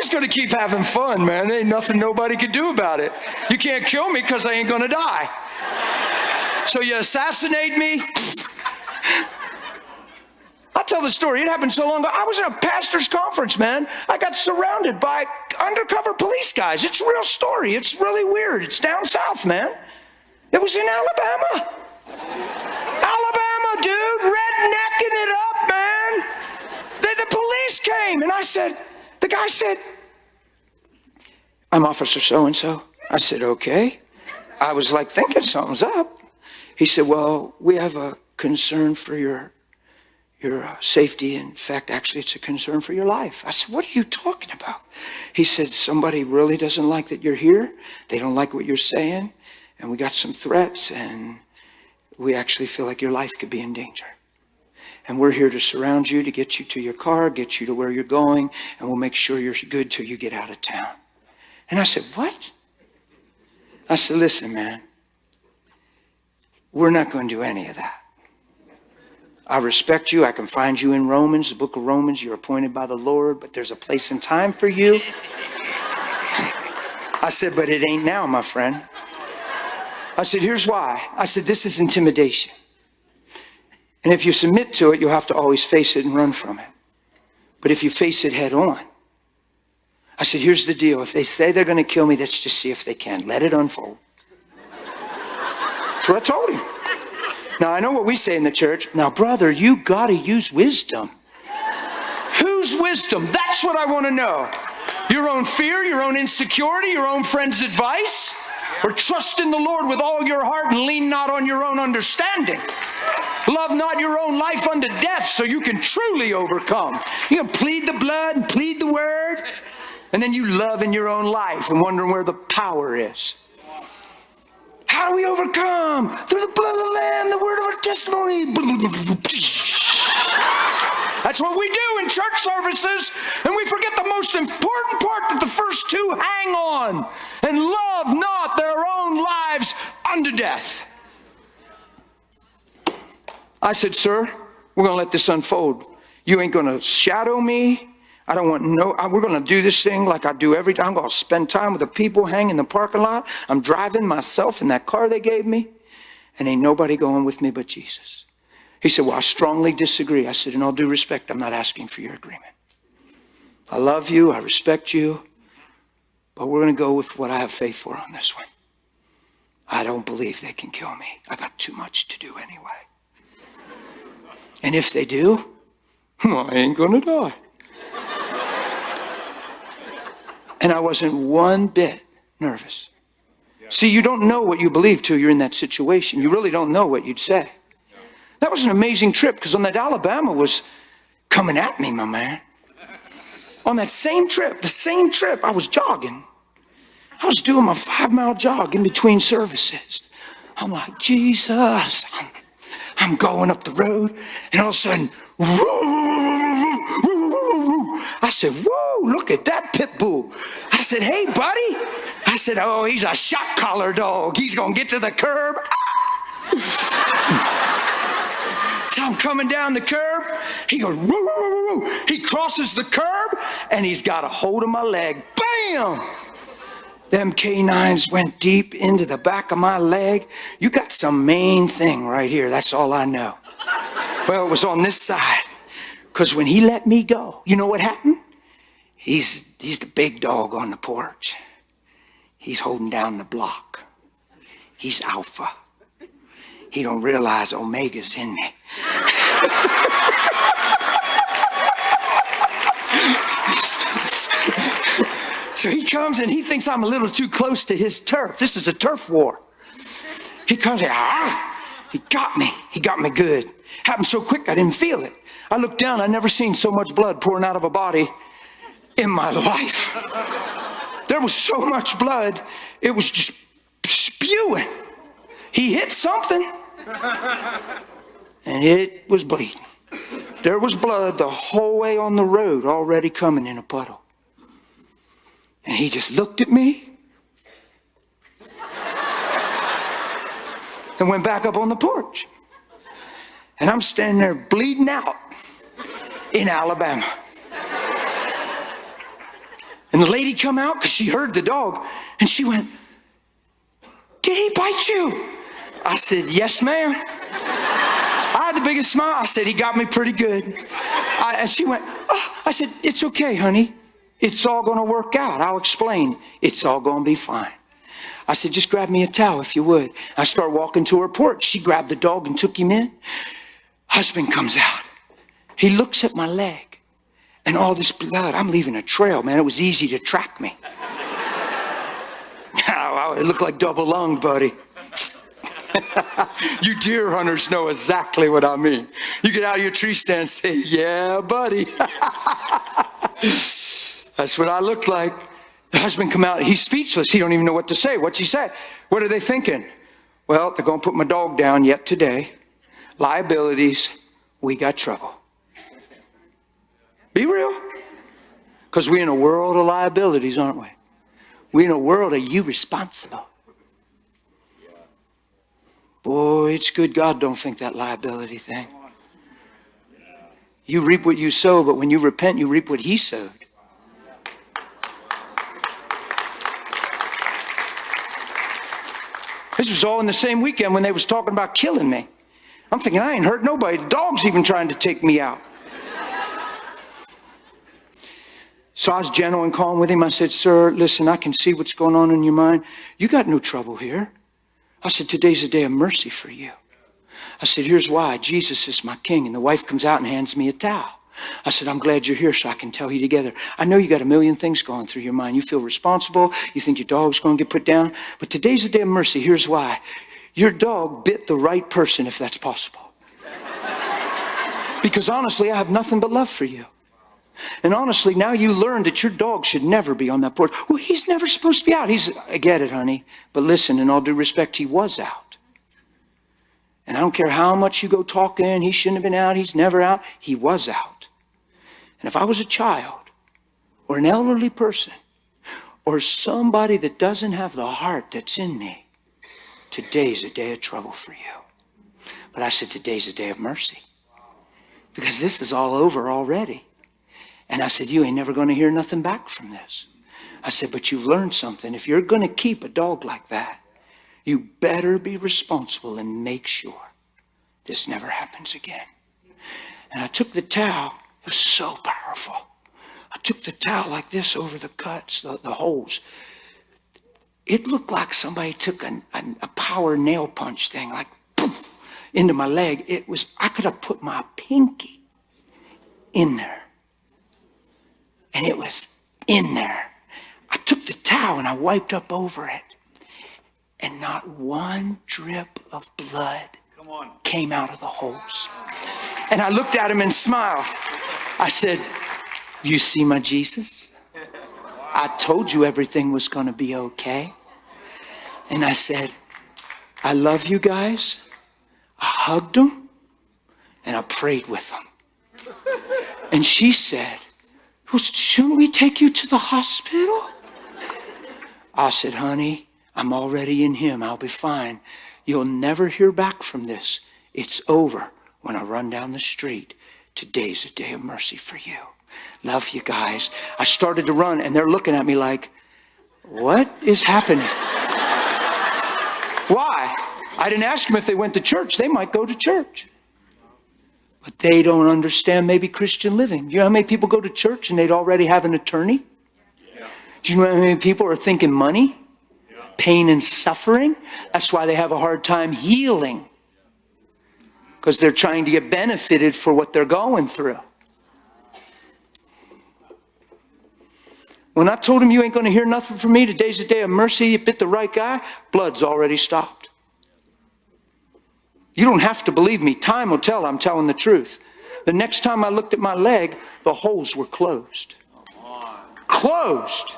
just going to keep having fun, man. There ain't nothing nobody could do about it. You can't kill me because I ain't going to die. So you assassinate me? I'll tell the story. It happened so long ago. I was in a pastor's conference, man. I got surrounded by undercover police guys. It's a real story. It's really weird. It's down south, man. It was in Alabama. Alabama, dude. Rednecking it up, man. The police came, and the guy said, I'm Officer so-and-so. I said, okay. I was like thinking something's up. He said, well, we have a concern for your safety. In fact, actually, it's a concern for your life. I said, what are you talking about? He said, somebody really doesn't like that you're here. They don't like what you're saying. And we got some threats, and we actually feel like your life could be in danger. And we're here to surround you, to get you to your car, get you to where you're going, and we'll make sure you're good till you get out of town. And I said, what? I said, listen, man, we're not going to do any of that. I respect you. I can find you in Romans, the book of Romans. You're appointed by the Lord, but there's a place and time for you. I said, but it ain't now, my friend. I said, here's why. I said, this is intimidation. And if you submit to it, you'll have to always face it and run from it. But if you face it head on, I said, here's the deal. If they say they're going to kill me, let's just see if they can. Let it unfold. That's what I told him. Now, I know what we say in the church. Now, brother, you got to use wisdom. Whose wisdom? That's what I want to know. Your own fear, your own insecurity, your own friend's advice? Or trust in the Lord with all your heart and lean not on your own understanding. Love not your own life unto death so you can truly overcome. You can plead the blood and plead the word, and then you love in your own life and wondering where the power is. How do we overcome? Through the blood of the Lamb, the word of our testimony. That's what we do in church services, and we forget the most important part that the first two hang on. And love not their own lives unto death. I said, sir, we're going to let this unfold. You ain't going to shadow me. I don't want we're going to do this thing like I do every time. I'm going to spend time with the people, hang in the parking lot. I'm driving myself in that car they gave me, and ain't nobody going with me but Jesus. He said, well, I strongly disagree. I said, in all due respect, I'm not asking for your agreement. I love you. I respect you. But we're going to go with what I have faith for on this one. I don't believe they can kill me. I got too much to do anyway. And if they do, I ain't going to die. And I wasn't one bit nervous. See, you don't know what you believe till you're in that situation. You really don't know what you'd say. That was an amazing trip, because on that Alabama was coming at me, my man. On that same trip, I was jogging. I was doing my 5-mile jog in between services. I'm like, Jesus, I'm going up the road, and all of a sudden, I said, whoa, look at that pit bull. I said, hey, buddy. I said, oh, he's a shot collar dog. He's going to get to the curb. So I'm coming down the curb. He goes, woo, woo, woo, woo. He crosses the curb, and he's got a hold of my leg. Bam! Them canines went deep into the back of my leg. You got some main thing right here. That's all I know. Well, it was on this side. Because when he let me go, you know what happened? He's the big dog on the porch. He's holding down the block. He's alpha. He don't realize Omega's in me. So he comes and he thinks I'm a little too close to his turf. This is a turf war. He comes and he got me. He got me good. Happened so quick I didn't feel it. I looked down, I'd never seen so much blood pouring out of a body in my life. There was so much blood, it was just spewing. He hit something, and it was bleeding. There was blood the whole way on the road already coming in a puddle. And he just looked at me and went back up on the porch. And I'm standing there bleeding out in Alabama. And And the lady come out because she heard the dog, and she went, "Did he bite you?" I said, "Yes, ma'am." I had the biggest smile. I said, "He got me pretty good." And she went, "Oh." I said, "It's okay, honey. It's all going to work out. I'll explain. It's all going to be fine." I said, "Just grab me a towel if you would." I start walking to her porch. She grabbed the dog and took him in. Husband comes out. He looks at my leg and all this blood. I'm leaving a trail, man. It was easy to track me. It looked like double lunged, buddy. You deer hunters know exactly what I mean. You get out of your tree stand and say, "Yeah, buddy." That's what I looked like. The husband come out, he's speechless. He don't even know what to say. What's he say? What are they thinking? Well, they're going to put my dog down yet today. Liabilities, we got trouble. Be real. Because we're in a world of liabilities, aren't we? We're in a world of you responsible. Boy, it's good God don't think that liability thing. You reap what you sow, but when you repent, you reap what he sowed. This was all in the same weekend when they was talking about killing me. I'm thinking, I ain't hurt nobody. The dog's even trying to take me out. So I was gentle and calm with him. I said, "Sir, listen, I can see what's going on in your mind. You got no trouble here." I said, "Today's a day of mercy for you." I said, "Here's why. Jesus is my king." And the wife comes out and hands me a towel. I said, "I'm glad you're here so I can tell you together. I know you got a million things going through your mind. You feel responsible. You think your dog's going to get put down. But today's a day of mercy. Here's why. Your dog bit the right person, if that's possible. Because honestly, I have nothing but love for you. And honestly, now you learned that your dog should never be on that porch." "Well, he's never supposed to be out." I get it, honey. But listen, in all due respect, he was out. And I don't care how much you go talking, he shouldn't have been out, he's never out. He was out. And if I was a child or an elderly person or somebody that doesn't have the heart that's in me, today's a day of trouble for you. But I said, today's a day of mercy. Because this is all over already. And I said, you ain't never going to hear nothing back from this. I said, but you've learned something. If you're going to keep a dog like that, you better be responsible and make sure this never happens again. And I took the towel. It was so powerful. I took the towel like this over the cuts, the holes. It looked like somebody took a power nail punch thing, like poof, into my leg. It was, I could have put my pinky in there. And it was in there. I took the towel and I wiped up over it. And not one drip of blood came out of the holes. And I looked at him and smiled. I said, you see my Jesus? I told you everything was going to be okay. And I said, I love you guys. I hugged them and I prayed with them. And she said, well, shouldn't we take you to the hospital? I said, honey, I'm already in him. I'll be fine. You'll never hear back from this. It's over when I run down the street. Today's a day of mercy for you. Love you guys. I started to run and they're looking at me like, what is happening? Why? I didn't ask them if they went to church. They might go to church. But they don't understand maybe Christian living. You know how many people go to church and they'd already have an attorney? Yeah. Do you know how many people are thinking money? Yeah. Pain and suffering? That's why they have a hard time healing. Because they're trying to get benefited for what they're going through. When I told him you ain't going to hear nothing from me, today's a day of mercy, you bit the right guy, blood's already stopped. You don't have to believe me. Time will tell I'm telling the truth. The next time I looked at my leg, the holes were closed. Closed.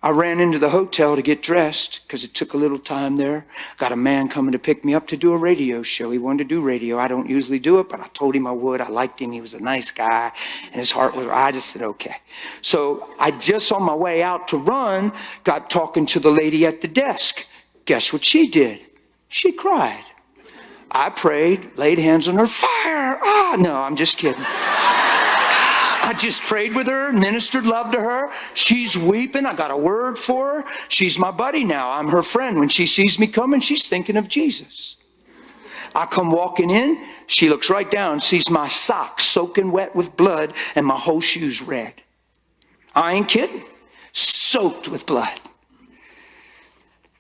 I ran into the hotel to get dressed because it took a little time there. Got a man coming to pick me up to do a radio show. He wanted to do radio. I don't usually do it, but I told him I would. I liked him. He was a nice guy. And his heart was, I just said, okay. So I just on my way out to run, got talking to the lady at the desk. Guess what she did? She cried. I prayed, laid hands on her, fire. Ah, no, I'm just kidding. I just prayed with her, ministered love to her. She's weeping. I got a word for her. She's my buddy now. I'm her friend. When she sees me coming, she's thinking of Jesus. I come walking in. She looks right down, sees my socks soaking wet with blood and my whole shoes red. I ain't kidding. Soaked with blood.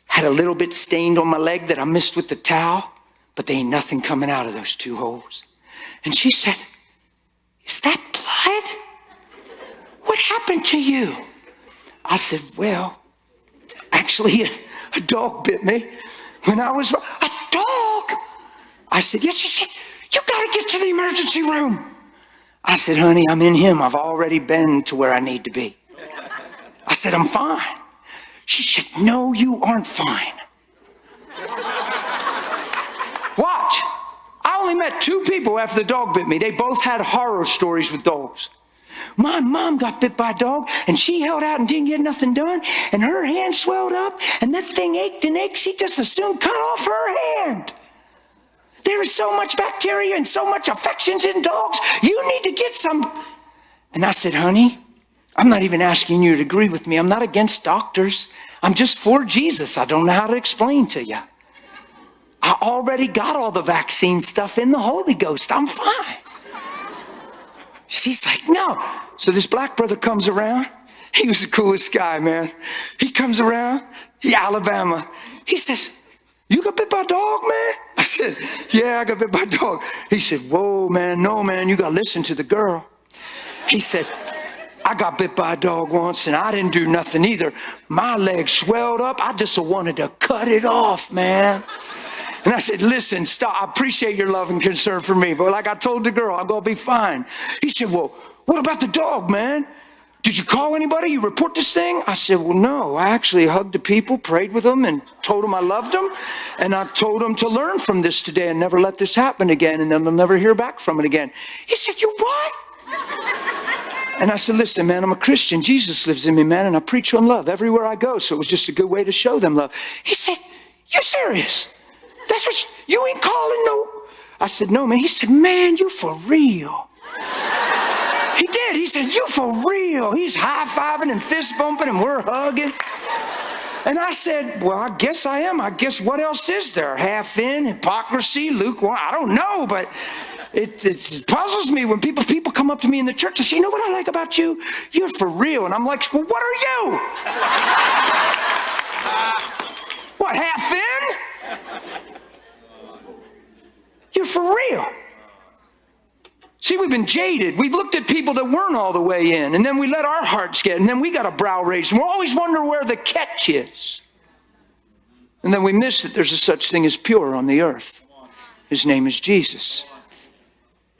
Had a little bit stained on my leg that I missed with the towel, but there ain't nothing coming out of those 2 holes. And she said, "Is that blood? What happened to you?" I said, "Well, actually, a dog bit me when I was..." "A dog?" I said, "Yes." She said, "You got to get to the emergency room." I said, "Honey, I'm in him. I've already been to where I need to be." I said, "I'm fine." She said, "No, you aren't fine." Watch. I only met 2 people after the dog bit me. They both had horror stories with dogs. My mom got bit by a dog, and she held out and didn't get nothing done, and her hand swelled up, and that thing ached and ached. She just as soon cut off her hand. There is so much bacteria and so much infections in dogs. You need to get some. And I said, "Honey, I'm not even asking you to agree with me. I'm not against doctors. I'm just for Jesus. I don't know how to explain to you. I already got all the vaccine stuff in the Holy Ghost. I'm fine." She's like, "No." So this black brother comes around. He was the coolest guy, man. He comes around, Alabama. He says, "You got bit by a dog, man?" I said, "Yeah, I got bit by a dog." He said, "Whoa, man, no, man, you got to listen to the girl." He said, "I got bit by a dog once, and I didn't do nothing either. My leg swelled up. I just wanted to cut it off, man." And I said, "Listen, stop. I appreciate your love and concern for me, but like I told the girl, I'm going to be fine." He said, "Well, what about the dog, man? Did you call anybody? You report this thing?" I said, "Well, no. I actually hugged the people, prayed with them, and told them I loved them. And I told them to learn from this today and never let this happen again, and then they'll never hear back from it again." He said, "You what?" And I said, "Listen, man, I'm a Christian. Jesus lives in me, man, and I preach on love everywhere I go. So it was just a good way to show them love." He said, "You serious? That's what you ain't calling no..." I said, "No, man." He said, "Man, you for real." He did. He said, "You for real." He's high-fiving and fist bumping and we're hugging. And I said, "Well, I guess I am. I guess what else is there? Half in, hypocrisy, lukewarm. I don't know, but it puzzles me when people come up to me in the church and say, 'You know what I like about you? You're for real.' And I'm like, 'Well, what are you?' What, half in? You're for real." See, we've been jaded. We've looked at people that weren't all the way in, and then we let our hearts get, and then we got a brow raised, and we're always wondering where the catch is. And then we miss that there's a such thing as pure on the earth. His name is Jesus,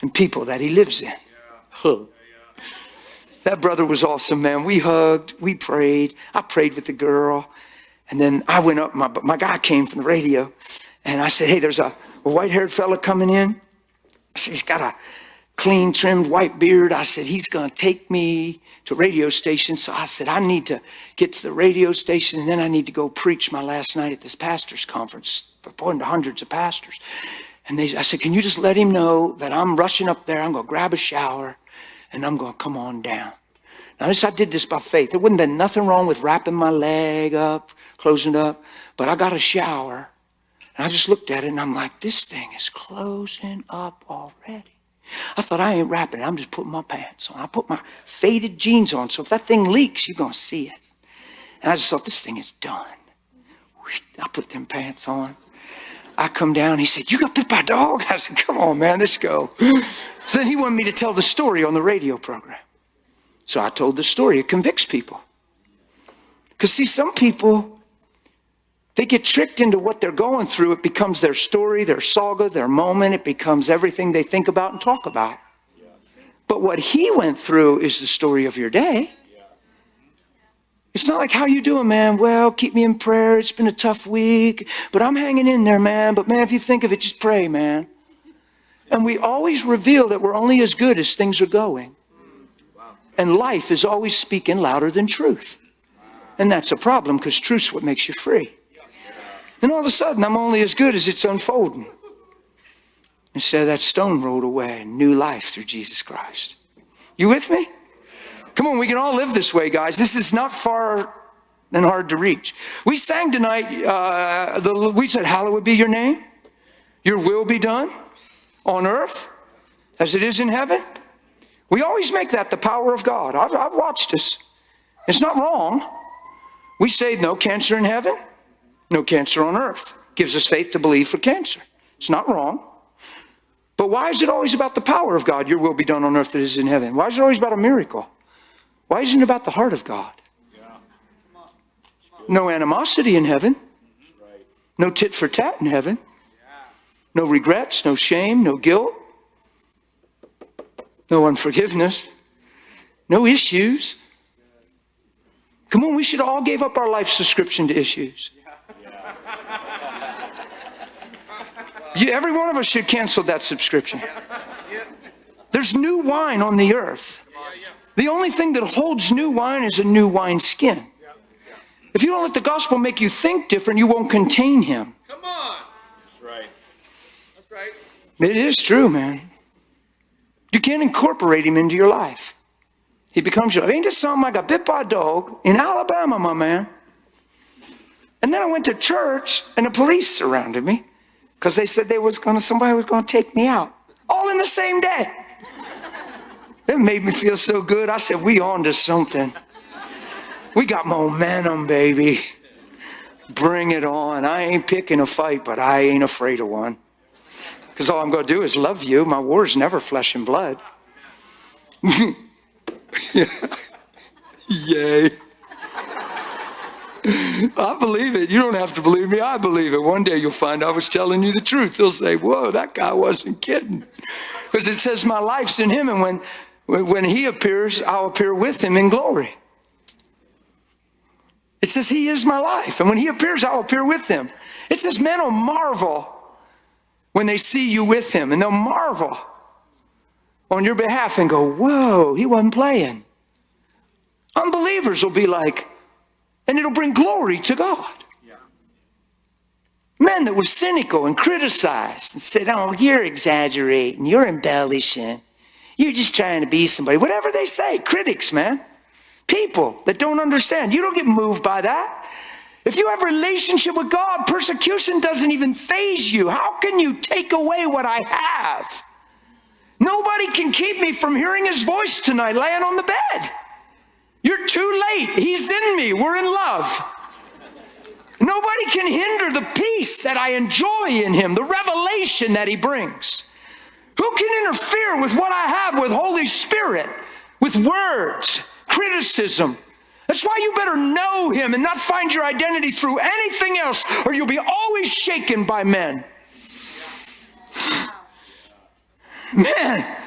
and people that he lives in. Huh. That brother was awesome, man. We hugged, we prayed. I prayed with the girl, and then I went up. My guy came from the radio, and I said, "Hey, there's a white-haired fella coming in." I said, "He's got a clean, trimmed white beard." I said, "He's going to take me to a radio station." So I said, "I need to get to the radio station, and then I need to go preach my last night at this pastor's conference, according to hundreds of pastors." And I said, "Can you just let him know that I'm rushing up there? I'm going to grab a shower, and I'm going to come on down." Now, I did this by faith. There wouldn't have been nothing wrong with wrapping my leg up, closing it up, but I got a shower. And I just looked at it, and I'm like, this thing is closing up already. I thought, I ain't wrapping it. I'm just putting my pants on. I put my faded jeans on, so if that thing leaks, you're going to see it. And I just thought, this thing is done. I put them pants on. I come down. He said, "You got bit by a dog?" I said, "Come on, man, let's go." So then he wanted me to tell the story on the radio program. So I told the story. It convicts people. Because, see, some people, they get tricked into what they're going through. It becomes their story, their saga, their moment. It becomes everything they think about and talk about. But what he went through is the story of your day. It's not like, "How you doing, man?" "Well, keep me in prayer. It's been a tough week, but I'm hanging in there, man. But, man, if you think of it, just pray, man." And we always reveal that we're only as good as things are going. And life is always speaking louder than truth. And that's a problem, because truth's what makes you free. And all of a sudden, I'm only as good as it's unfolding. Instead, that stone rolled away, and new life through Jesus Christ. You with me? Come on, we can all live this way, guys. This is not far and hard to reach. We sang tonight, we said, hallowed be your name. Your will be done on earth as it is in heaven. We always make that the power of God. I've watched this. It's not wrong. We say no cancer in heaven, no cancer on earth. Gives us faith to believe for cancer. It's not wrong. But why is it always about the power of God? Your will be done on earth as it is in heaven. Why is it always about a miracle? Why isn't it about the heart of God? No animosity in heaven. No tit for tat in heaven. No regrets, no shame, no guilt. No unforgiveness. No issues. Come on, we should all give up our life subscription to issues. Every one of us should cancel that subscription. There's new wine on the earth. The only thing that holds new wine is a new wine skin. If you don't let the gospel make you think different, you won't contain him. Come on. That's right. That's right. It is true, man. You can't incorporate him into your life. He becomes your life. Ain't this something? I got bit by a dog in Alabama, my man. And then I went to church and the police surrounded me because they said somebody was going to take me out. All in the same day. It made me feel so good. I said, we on to something. We got momentum, baby. Bring it on. I ain't picking a fight, but I ain't afraid of one. Because all I'm going to do is love you. My war is never flesh and blood. Yay. I believe it. You don't have to believe me. I believe it. One day you'll find I was telling you the truth. You'll say, whoa, that guy wasn't kidding. Because it says my life's in him. And when he appears, I'll appear with him in glory. It says he is my life. And when he appears, I'll appear with him. It says men will marvel when they see you with him. And they'll marvel on your behalf and go, whoa, he wasn't playing. Unbelievers will be like, and it'll bring glory to God. Yeah. Men that were cynical and criticized and said, oh, you're exaggerating, you're embellishing, you're just trying to be somebody. Whatever they say, critics, man. People that don't understand. You don't get moved by that. If you have a relationship with God, persecution doesn't even faze you. How can you take away what I have? Nobody can keep me from hearing his voice tonight laying on the bed. You're too late. He's in me. We're in love. Nobody can hinder the peace that I enjoy in him, the revelation that he brings. Who can interfere with what I have with Holy Spirit, with words, criticism? That's why you better know him and not find your identity through anything else, or you'll be always shaken by men. Man,